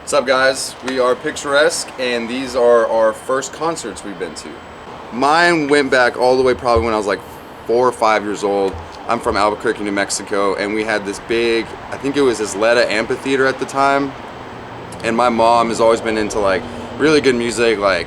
What's up, guys? We are Picturesque, and these are our first concerts we've been to. Mine went back all the way probably when I was like 4 or 5 years old. I'm from Albuquerque, New Mexico, and we had this big, I think it was Isleta Amphitheater at the time. And my mom has always been into like really good music, like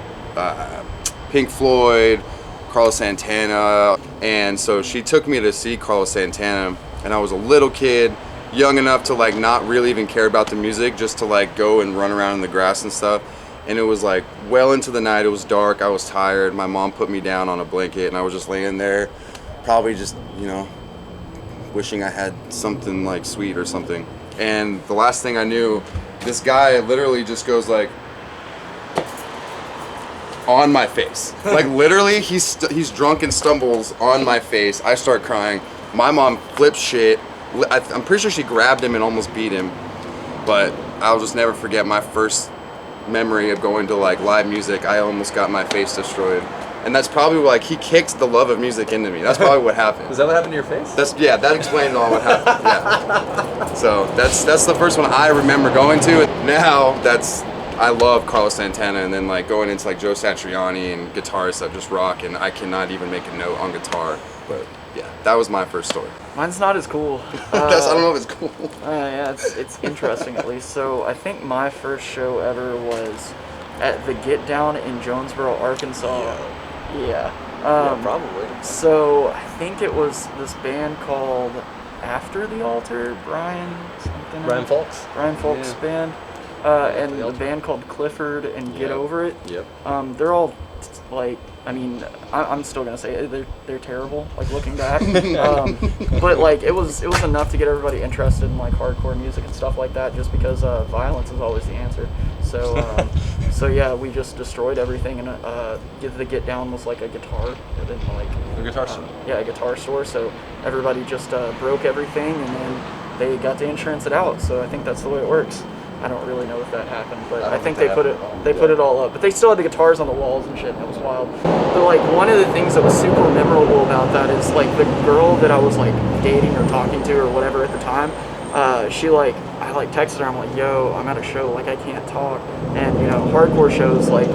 Pink Floyd, Carlos Santana, and so she took me to see Carlos Santana, and I was a little kid, young enough to like not really even care about the music, just to like go and run around in the grass and stuff. And it was like well into the night, it was dark, I was tired, my mom put me down on a blanket, and I was just laying there, probably just, you know, wishing I had something like sweet or something. And the last thing I knew, this guy literally just goes like on my face. Like literally, he's drunk and stumbles on my face. I start crying. My mom flips shit. I'm pretty sure she grabbed him and almost beat him. But I'll just never forget my first memory of going to like live music. I almost got my face destroyed. And that's probably like he kicked the love of music into me. That's probably what happened. Is that what happened to your face? Yeah, that explains all what happened. Yeah. So that's the first one I remember going to. Now I love Carlos Santana, and then like going into like Joe Satriani and guitarists that just rock, and I cannot even make a note on guitar. But yeah, that was my first story. Mine's not as cool. I don't know if it's cool. Yeah, it's interesting at least. So I think my first show ever was at the Get Down in Jonesboro, Arkansas. Yeah. Probably. So I think it was this band called After the Altar, Brian Folks. Brian Folks band. And the band called Clifford and Get Over It. Yep. They're all like, I mean, I'm still gonna say it, they're terrible. Like looking back, but like it was enough to get everybody interested in like hardcore music and stuff like that. Just because violence is always the answer. So so yeah, we just destroyed everything, and the Get Down was like a guitar, and then like A guitar store. Yeah, a guitar store. So everybody just broke everything, and then they got to insurance it out. So I think that's the way it works. I don't really know if that happened, but I think they put it all up. But they still had the guitars on the walls and shit, and it was wild. But like one of the things that was super memorable about that is like the girl that I was like dating or talking to or whatever at the time, I like texted her, I'm like, yo, I'm at a show, like I can't talk. And you know, hardcore shows, like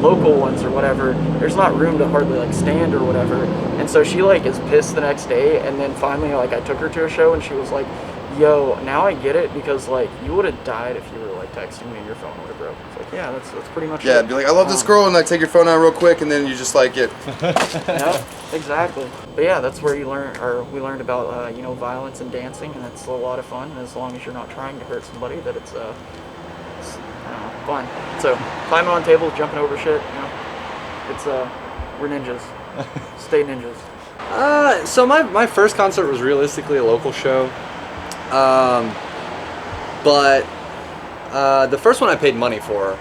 local ones or whatever, there's not room to hardly like stand or whatever. And so she like is pissed the next day, and then finally like I took her to a show, and she was like, yo, now I get it, because like you would have died if you were like texting me and your phone would have broken. It's like, yeah, that's pretty much it. Yeah, be like, I love this girl, and like take your phone out real quick, and then you just like get. Yeah, exactly. But yeah, that's where we learned about violence and dancing, and it's a lot of fun. And as long as you're not trying to hurt somebody, that it's fun. So climbing on tables, jumping over shit, it's we're ninjas. Stay ninjas. So my first concert was realistically a local show. But the first one I paid money for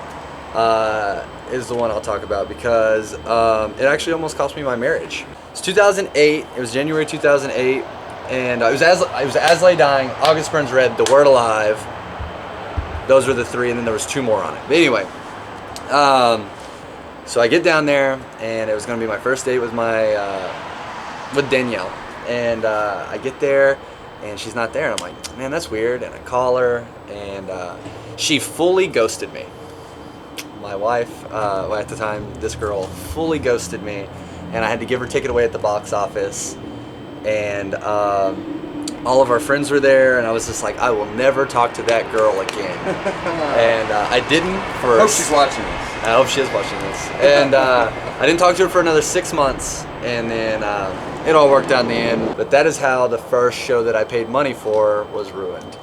is the one I'll talk about, because it actually almost cost me my marriage. It's 2008. It was January 2008, and it was As Lay Dying, August Burns Red, The Word Alive. Those were the three, and then there was two more on it. But anyway, so I get down there, and it was going to be my first date with with Danielle, and I get there. And she's not there, and I'm like, man, that's weird. And I call her, and she fully ghosted me. My wife, at the time, this girl, fully ghosted me, and I had to give her ticket away at the box office. And all of our friends were there, and I was just like, I will never talk to that girl again. And I didn't for. I hope she's watching this. I hope she is watching this. And I didn't talk to her for another 6 months, and then it all worked out in the end. But that is how the first show that I paid money for was ruined.